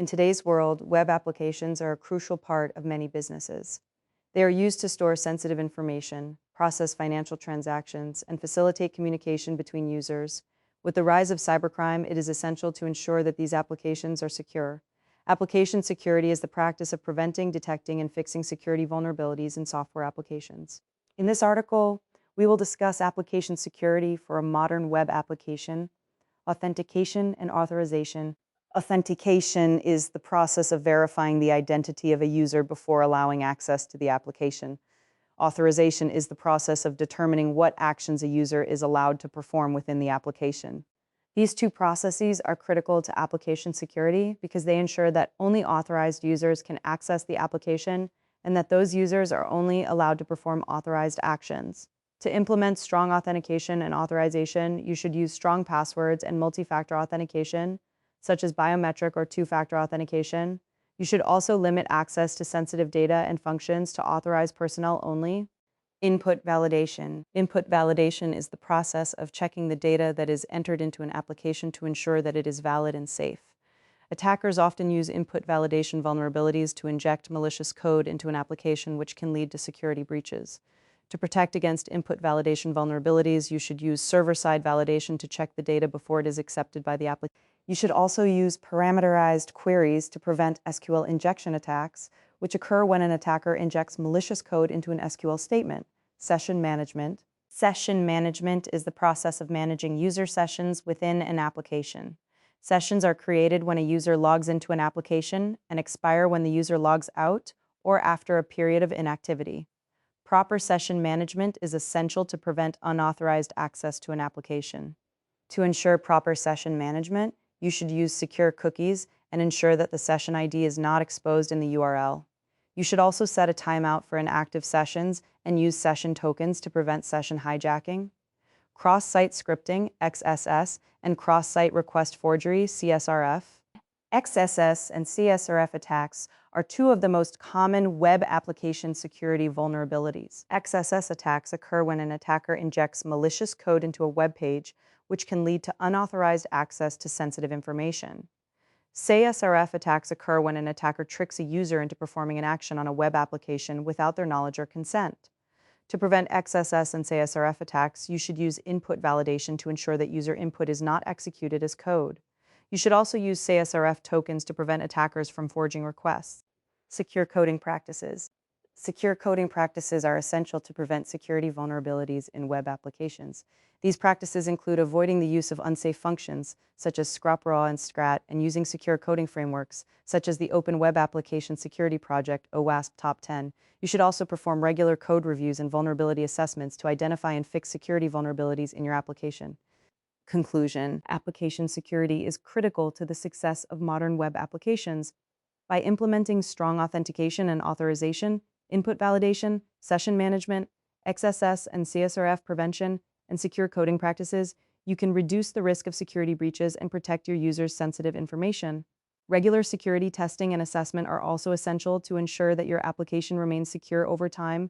In today's world, web applications are a crucial part of many businesses. They are used to store sensitive information, process financial transactions, and facilitate communication between users. With the rise of cybercrime, it is essential to ensure that these applications are secure. Application security is the practice of preventing, detecting, and fixing security vulnerabilities in software applications. In this article, we will discuss application security for a modern web application, authentication and authorization. Authentication is the process of verifying the identity of a user before allowing access to the application. Authorization is the process of determining what actions a user is allowed to perform within the application. These two processes are critical to application security because they ensure that only authorized users can access the application and that those users are only allowed to perform authorized actions. To implement strong authentication and authorization, you should use strong passwords and multi-factor authentication, such as biometric or two-factor authentication. You should also limit access to sensitive data and functions to authorized personnel only. Input validation. Input validation is the process of checking the data that is entered into an application to ensure that it is valid and safe. Attackers often use input validation vulnerabilities to inject malicious code into an application, which can lead to security breaches. To protect against input validation vulnerabilities, you should use server-side validation to check the data before it is accepted by the application. You should also use parameterized queries to prevent SQL injection attacks, which occur when an attacker injects malicious code into an SQL statement. Session management. Session management is the process of managing user sessions within an application. Sessions are created when a user logs into an application and expire when the user logs out or after a period of inactivity. Proper session management is essential to prevent unauthorized access to an application. To ensure proper session management, you should use secure cookies and ensure that the session ID is not exposed in the URL. You should also set a timeout for inactive sessions and use session tokens to prevent session hijacking. Cross-site scripting, XSS, and cross-site request forgery, CSRF. XSS and CSRF attacks are two of the most common web application security vulnerabilities. XSS attacks occur when an attacker injects malicious code into a web page, which can lead to unauthorized access to sensitive information. CSRF attacks occur when an attacker tricks a user into performing an action on a web application without their knowledge or consent. To prevent XSS and CSRF attacks, you should use input validation to ensure that user input is not executed as code. You should also use CSRF tokens to prevent attackers from forging requests. Secure coding practices. Secure coding practices are essential to prevent security vulnerabilities in web applications. These practices include avoiding the use of unsafe functions, such as scrupraw and scrat, and using secure coding frameworks, such as the Open Web Application Security Project, OWASP Top 10. You should also perform regular code reviews and vulnerability assessments to identify and fix security vulnerabilities in your application. Conclusion: application security is critical to the success of modern web applications. By implementing strong authentication and authorization, input validation, session management, XSS and CSRF prevention, and secure coding practices, you can reduce the risk of security breaches and protect your users' sensitive information. Regular security testing and assessment are also essential to ensure that your application remains secure over time